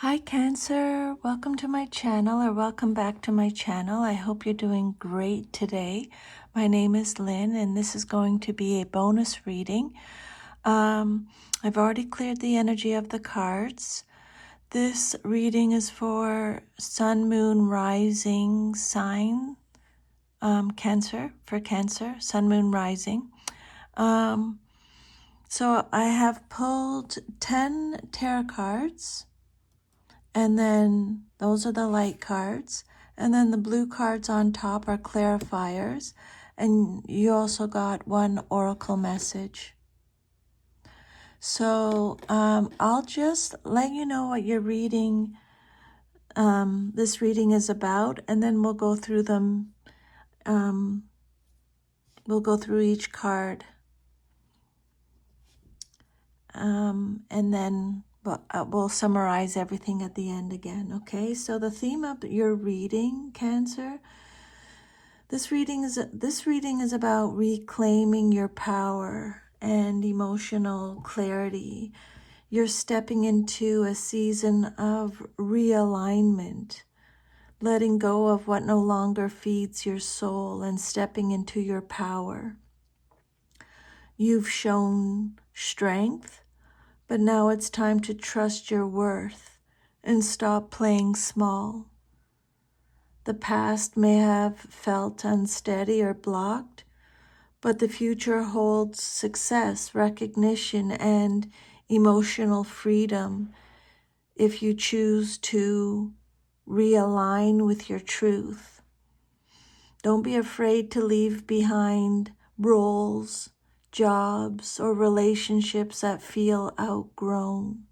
Hi Cancer, welcome to my channel or welcome back to my channel. I hope you're doing great today. My name is Lynn and this is going to be a bonus reading. I've already cleared the energy of the cards. This reading is for Sun, Moon, Rising sign, Cancer, for Cancer, Sun, Moon, Rising. So I have pulled 10 tarot cards. And then those are the light cards. And then the blue cards on top are clarifiers. And you also got one oracle message. So I'll just let you know what your reading, this reading is about. And then we'll go through them. We'll go through each card. And then we'll summarize everything at the end again, okay? So the theme of your reading, Cancer, this reading is about reclaiming your power and emotional clarity. You're stepping into a season of realignment, letting go of what no longer feeds your soul and stepping into your power. You've shown strength, but now it's time to trust your worth and stop playing small. The past may have felt unsteady or blocked, but the future holds success, recognition, and emotional freedom if you choose to realign with your truth. Don't be afraid to leave behind roles, jobs, or relationships that feel outgrown.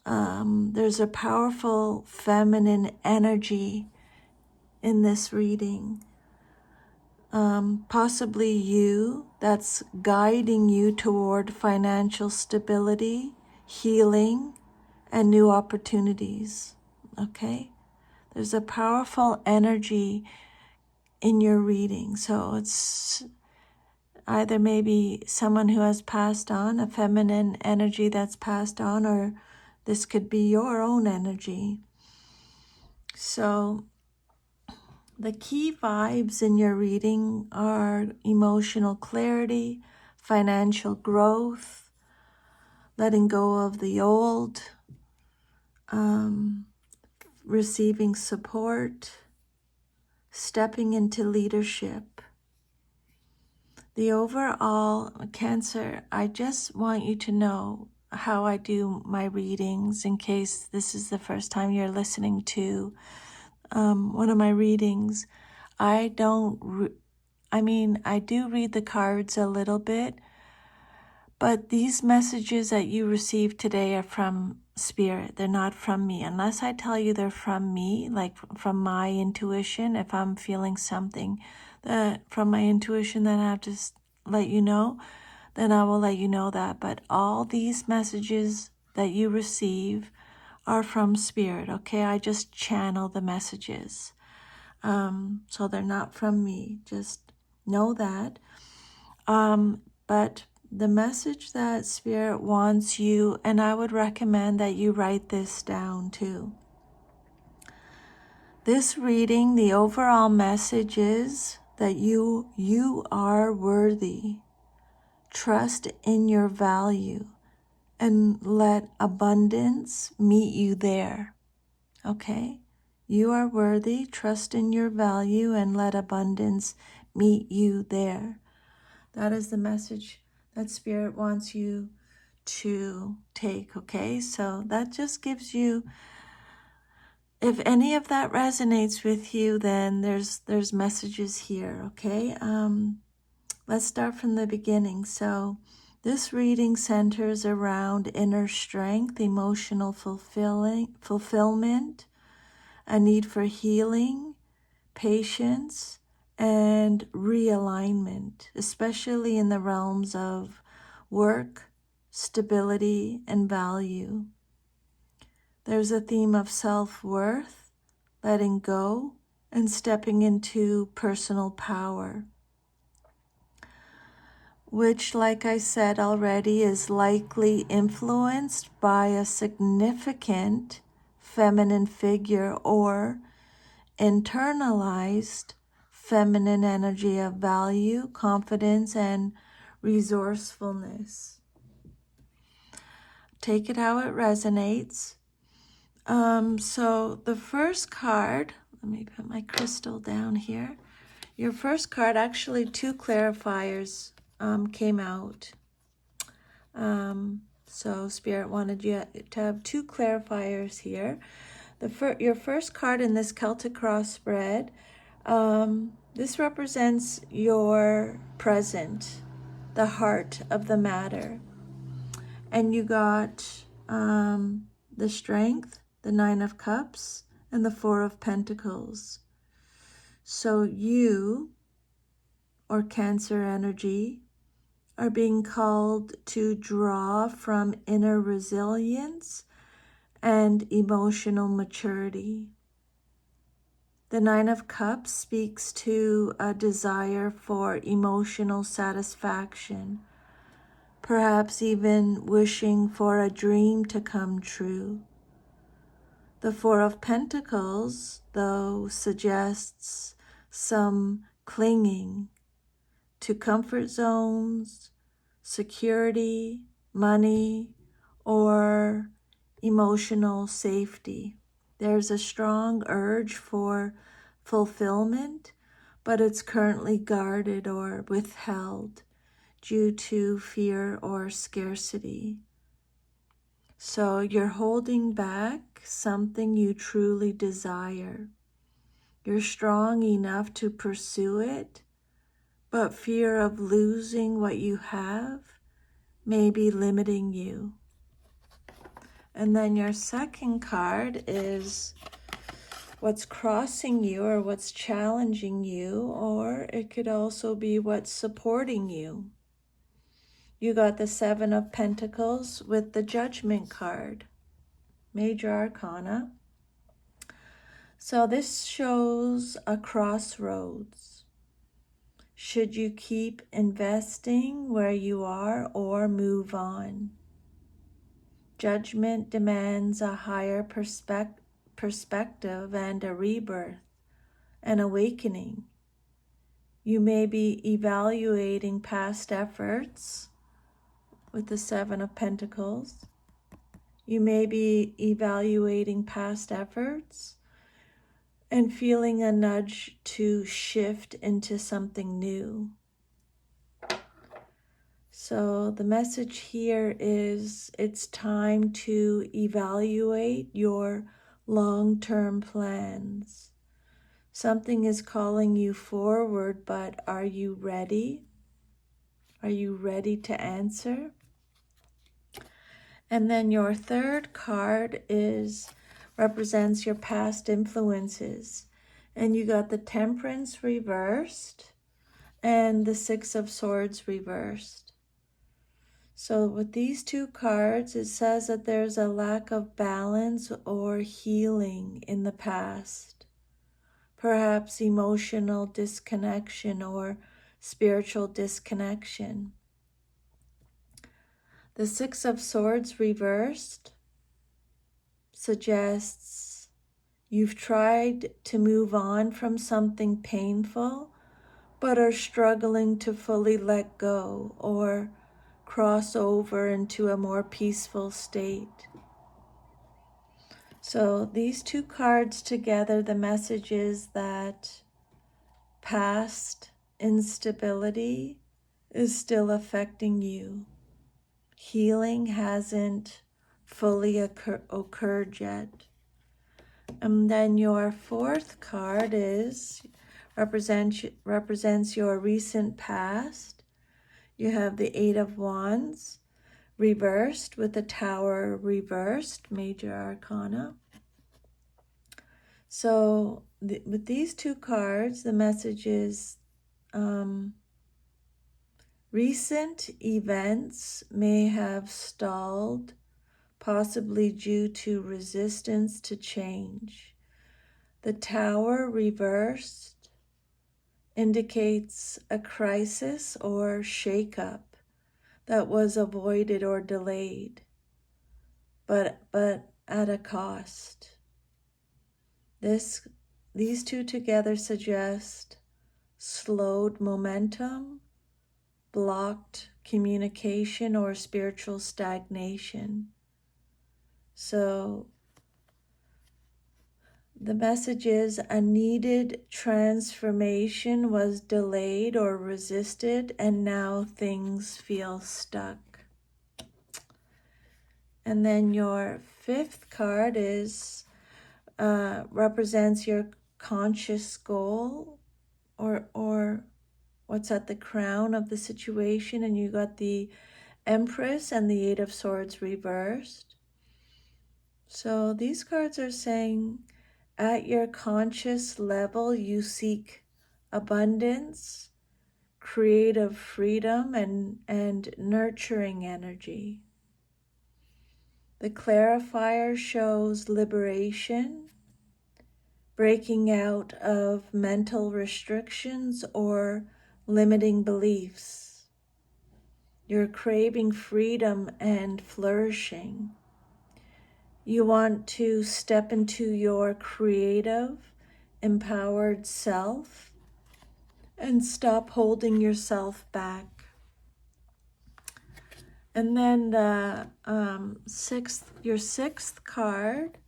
There's a powerful feminine energy in this reading. Possibly you, that's guiding you toward financial stability, healing, and new opportunities. Okay? There's a powerful energy in your reading. So it's either maybe someone who has passed on, a feminine energy that's passed on, or this could be your own energy. So the key vibes in your reading are emotional clarity, financial growth, letting go of the old, receiving support, stepping into leadership. The overall, Cancer, I just want you to know how I do my readings in case this is the first time you're listening to one of my readings. I do read the cards a little bit, but these messages that you received today are from Spirit. They're not from me. Unless I tell you they're from me, like from my intuition, if I'm feeling something that from my intuition that I have to let you know, then I will let you know that. But all these messages that you receive are from Spirit, okay? I just channel the messages. So they're not from me. Just know that. But the message that Spirit wants you, and I would recommend that you write this down too. This reading, the overall message is that you are worthy. Trust in your value and let abundance meet you there. Okay? You are worthy. Trust in your value and let abundance meet you there. That is the message that Spirit wants you to take, okay? So that just gives you, if any of that resonates with you, then there's messages here, okay? Let's start from the beginning. So this reading centers around inner strength, emotional fulfillment, a need for healing, patience, and realignment, especially in the realms of work, stability, and value. There's a theme of self-worth, letting go, and stepping into personal power. which, like I said already, is likely influenced by a significant feminine figure or internalized feminine energy of value, confidence, and resourcefulness. Take it how it resonates. So the first card, let me put my crystal down here. Your first card, actually 2 clarifiers came out. So Spirit wanted you to have 2 clarifiers here. Your first card in this Celtic cross spread, this represents your present, the heart of the matter. And you got the Strength, the 9 of Cups, and the 4 of Pentacles. So you, or Cancer energy, are being called to draw from inner resilience and emotional maturity. The 9 of Cups speaks to a desire for emotional satisfaction, perhaps even wishing for a dream to come true. The 4 of Pentacles, though, suggests some clinging to comfort zones, security, money, or emotional safety. There's a strong urge for fulfillment, but it's currently guarded or withheld due to fear or scarcity. So you're holding back something you truly desire. You're strong enough to pursue it, but fear of losing what you have may be limiting you. And then your second card is what's crossing you or what's challenging you, or it could also be what's supporting you. You got the 7 of Pentacles with the Judgment card, Major Arcana. So this shows a crossroads. Should you keep investing where you are or move on? Judgment demands a higher perspective and a rebirth, an awakening. You may be evaluating past efforts with the 7 of Pentacles. You may be evaluating past efforts and feeling a nudge to shift into something new. So the message here is it's time to evaluate your long-term plans. Something is calling you forward, but are you ready? Are you ready to answer? And then your third card represents your past influences. And you got the Temperance reversed and the 6 of Swords reversed. So with these 2 cards, it says that there's a lack of balance or healing in the past. Perhaps emotional disconnection or spiritual disconnection. The 6 of Swords reversed suggests you've tried to move on from something painful, but are struggling to fully let go or cross over into a more peaceful state. So these 2 cards together, the message is that past instability is still affecting you. Healing hasn't fully occurred yet. And then your 4th card represents your recent past. You have the 8 of Wands reversed with the Tower reversed, Major Arcana. So with these 2 cards, the message is recent events may have stalled, possibly due to resistance to change. The Tower reversed indicates a crisis or shakeup. that was avoided or delayed, but at a cost. These two together suggest slowed momentum, blocked communication, or spiritual stagnation. So the message is a needed transformation was delayed or resisted, and now things feel stuck. And then your fifth card is represents your conscious goal, or what's at the crown of the situation, and you got the Empress and the Eight of Swords reversed. So these cards are saying at your conscious level you seek abundance, creative freedom, and nurturing energy. The clarifier shows liberation, breaking out of mental restrictions or limiting beliefs. You're craving freedom and flourishing. You want to step into your creative, empowered self and stop holding yourself back. And then the your sixth card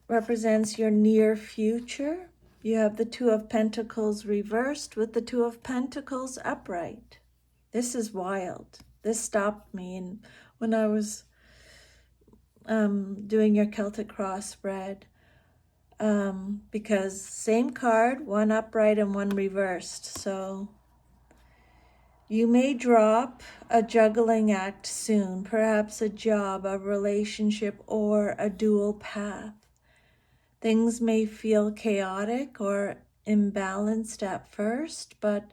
represents your near future. You have the Two of Pentacles reversed with the Two of Pentacles upright. This is wild. This stopped me when I was doing your Celtic cross spread, because same card, one upright and one reversed. So you may drop a juggling act soon, perhaps a job, a relationship, or a dual path. Things may feel chaotic or imbalanced at first, but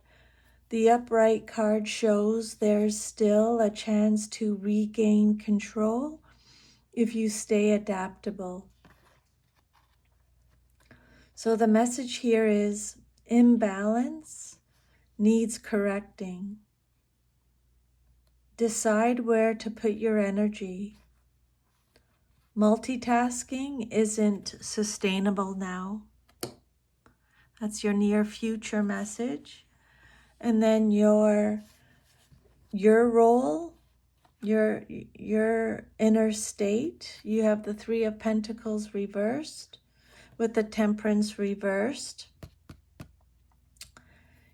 the upright card shows there's still a chance to regain control if you stay adaptable. So the message here is imbalance needs correcting. Decide where to put your energy. Multitasking isn't sustainable now. That's your near future message. And then your role, your inner state, you have the Three of Pentacles reversed with the Temperance reversed.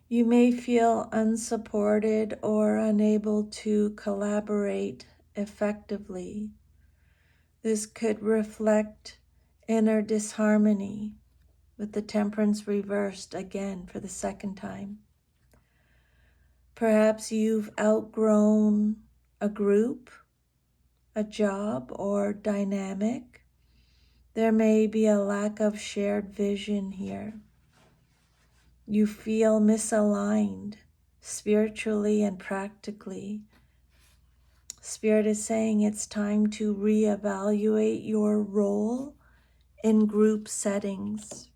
You may feel unsupported or unable to collaborate effectively. This could reflect inner disharmony with the Temperance reversed again for the second time. Perhaps you've outgrown a group, a job, or dynamic. There may be a lack of shared vision here. You feel misaligned spiritually and practically. Spirit is saying it's time to reevaluate your role in group settings.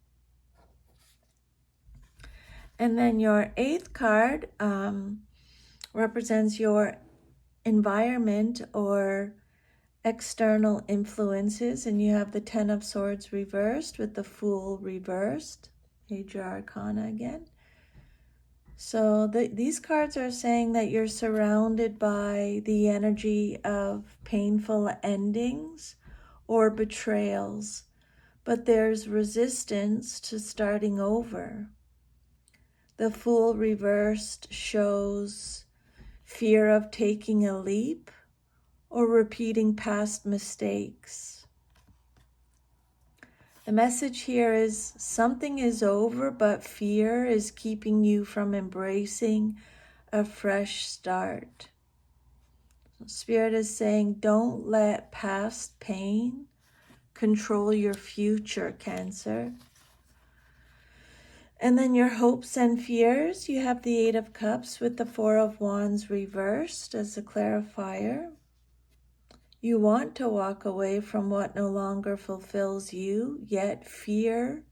And then your eighth card represents your environment or external influences, and you have the Ten of Swords reversed with the Fool reversed. Major Arcana again. So these cards are saying that you're surrounded by the energy of painful endings or betrayals, but there's resistance to starting over. The Fool reversed shows fear of taking a leap or repeating past mistakes. The message here is something is over, but fear is keeping you from embracing a fresh start. Spirit is saying, don't let past pain control your future, Cancer. And then your hopes and fears, you have the Eight of Cups with the Four of Wands reversed as a clarifier. You want to walk away from what no longer fulfills you, yet fear,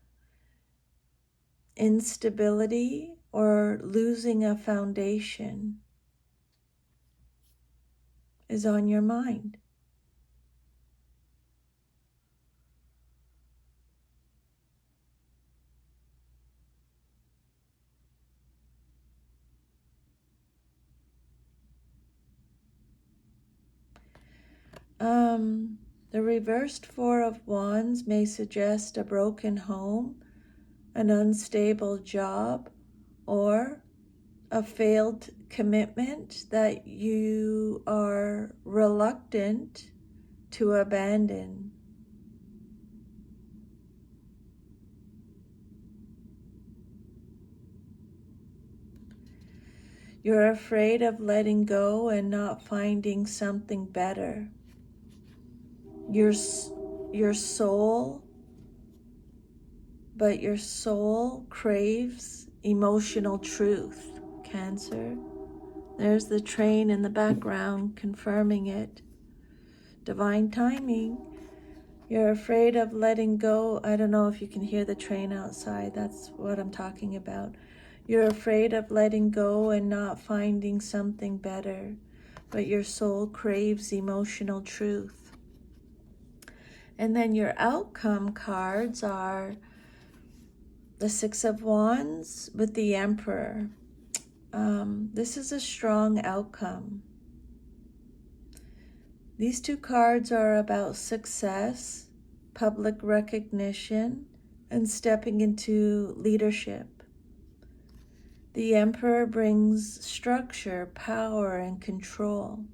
instability, or losing a foundation. is on your mind. The reversed Four of Wands may suggest a broken home, an unstable job, or a failed commitment that you are reluctant to abandon. You're afraid of letting go and not finding something better. Your soul, but your soul craves emotional truth, Cancer. There's the train in the background confirming it. Divine timing. You're afraid of letting go. I don't know if you can hear the train outside. That's what I'm talking about. You're afraid of letting go and not finding something better, but your soul craves emotional truth. And then your outcome cards are the Six of Wands with the Emperor. This is a strong outcome. These two cards are about success, public recognition, and stepping into leadership. The Emperor brings structure, power, and control.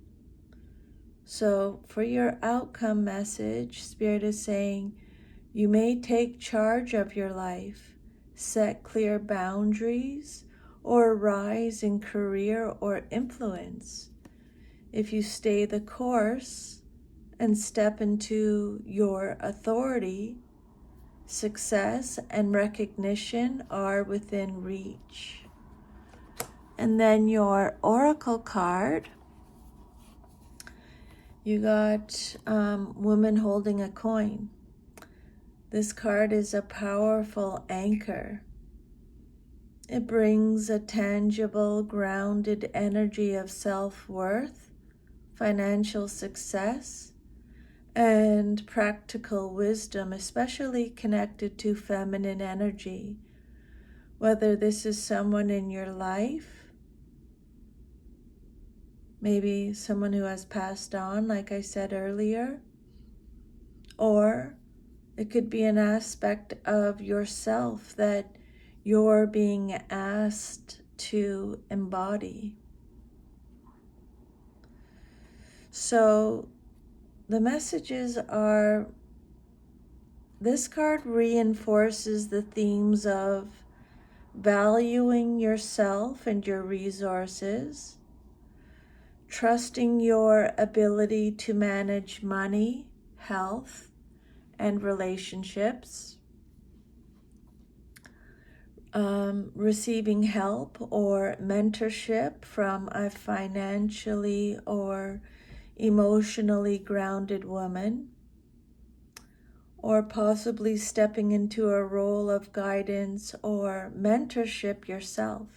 So for your outcome message, Spirit is saying, you may take charge of your life, set clear boundaries, or rise in career or influence. If you stay the course and step into your authority, success and recognition are within reach. And then your oracle card, you got woman holding a coin. This card is a powerful anchor. It brings a tangible, grounded energy of self-worth, financial success, and practical wisdom, especially connected to feminine energy. Whether this is someone in your life, maybe someone who has passed on, like I said earlier, or it could be an aspect of yourself that you're being asked to embody. So the messages are, this card reinforces the themes of valuing yourself and your resources, trusting your ability to manage money, health, and relationships, receiving help or mentorship from a financially or emotionally grounded woman, or possibly stepping into a role of guidance or mentorship yourself.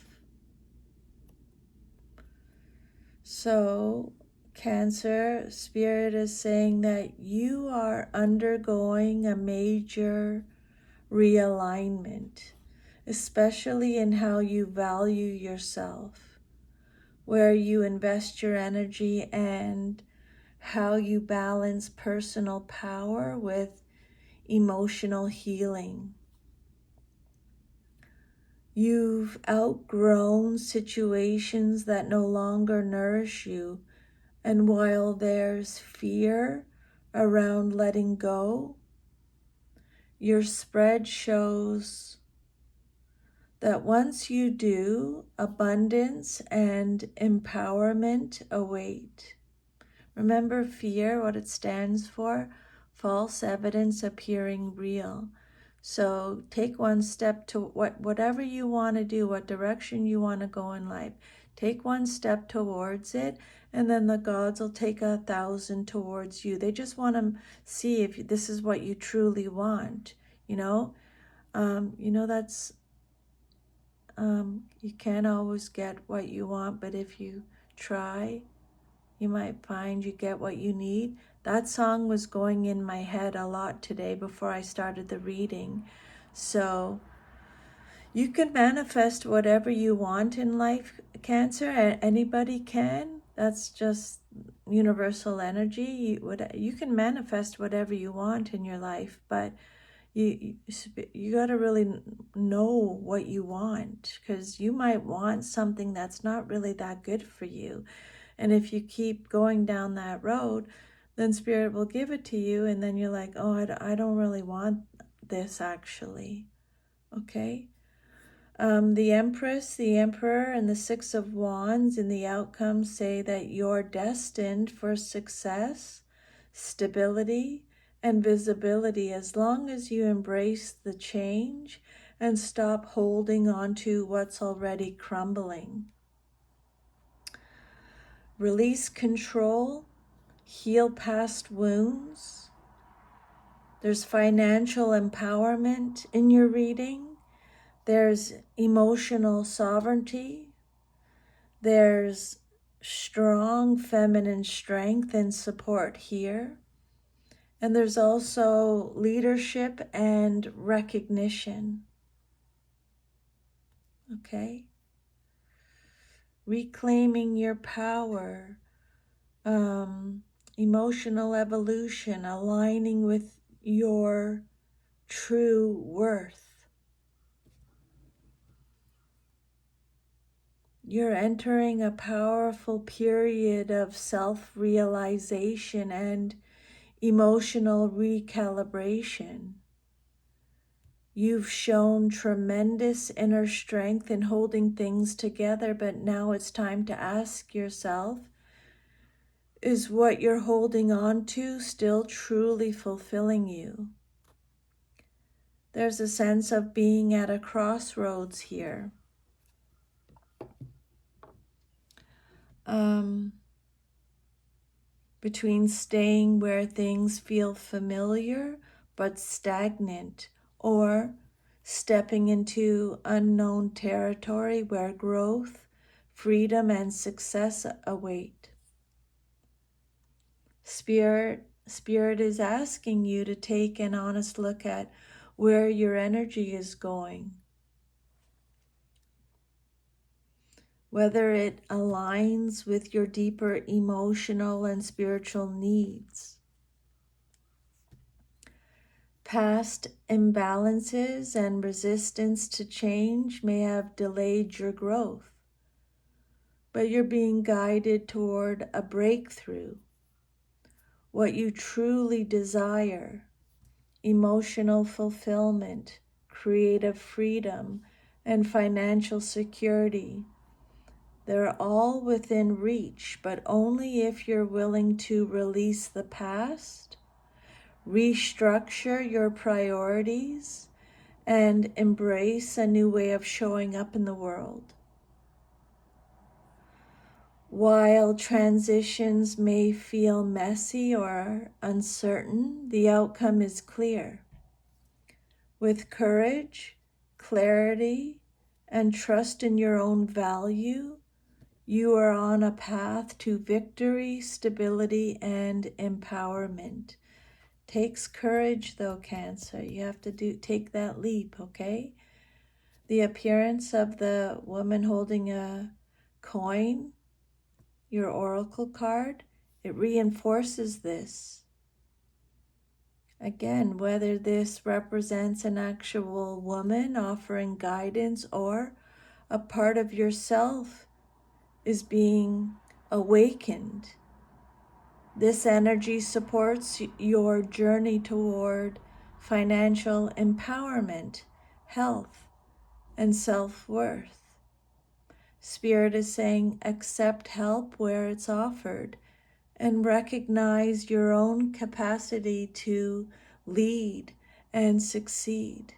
So, Cancer, Spirit is saying that you are undergoing a major realignment, especially in how you value yourself, where you invest your energy, and how you balance personal power with emotional healing. You've outgrown situations that no longer nourish you, and while there's fear around letting go, your spread shows that once you do, abundance and empowerment await. Remember fear, what it stands for? False evidence appearing real. So take one step to whatever you want to do, what direction you want to go in life. Take one step towards it, and then the gods will take 1,000 towards you. They just want to see if this is what you truly want. That's you can't always get what you want, but if you try, You might find you get what you need. That song was going in my head a lot today before I started the reading. So you can manifest whatever you want in life, Cancer. Anybody can. That's just universal energy. You can manifest whatever you want in your life, but you got to really know what you want, because you might want something that's not really that good for you. And if you keep going down that road, then Spirit will give it to you, and then you're like, oh, I don't really want this actually. Okay? The Empress, the Emperor, and the Six of Wands in the outcome say that you're destined for success, stability, and visibility as long as you embrace the change and stop holding on to what's already crumbling. Release control, heal past wounds. There's financial empowerment in your reading. There's emotional sovereignty. There's strong feminine strength and support here. And there's also leadership and recognition. Okay? Reclaiming your power, emotional evolution, aligning with your true worth. You're entering a powerful period of self-realization and emotional recalibration. You've shown tremendous inner strength in holding things together, but now it's time to ask yourself, is what you're holding on to still truly fulfilling you? There's a sense of being at a crossroads here. Between staying where things feel familiar but stagnant, or stepping into unknown territory where growth, freedom, and success await. Spirit is asking you to take an honest look at where your energy is going, whether it aligns with your deeper emotional and spiritual needs. Past imbalances and resistance to change may have delayed your growth, but you're being guided toward a breakthrough. What you truly desire, emotional fulfillment, creative freedom, and financial security, they're all within reach, but only if you're willing to release the past, restructure your priorities, and embrace a new way of showing up in the world. While transitions may feel messy or uncertain, the outcome is clear. With courage, clarity, and trust in your own value, you are on a path to victory, stability, and empowerment. Takes courage though, Cancer. You have to take that leap, okay? The appearance of the woman holding a coin, your oracle card, it reinforces this. Again, whether this represents an actual woman offering guidance or a part of yourself is being awakened. This energy supports your journey toward financial empowerment, health, and self-worth. Spirit is saying, accept help where it's offered and recognize your own capacity to lead and succeed.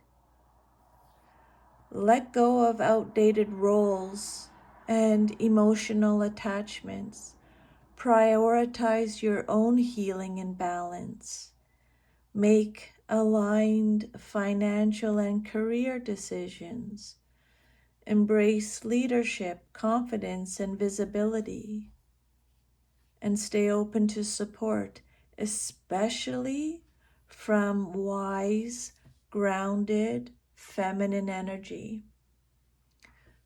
Let go of outdated roles and emotional attachments. Prioritize your own healing and balance. Make aligned financial and career decisions. Embrace leadership, confidence, and visibility. and stay open to support, especially from wise, grounded, feminine energy.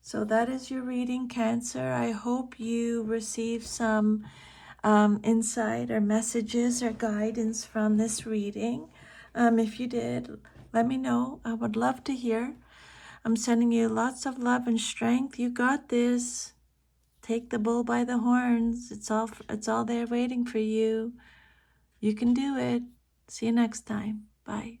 So that is your reading, Cancer. I hope you receive some insight or messages or guidance from this reading. If you did, let me know. I would love to hear. I'm sending you lots of love and strength. You got this. Take the bull by the horns. It's all there waiting for you. You can do it. See you next time. Bye.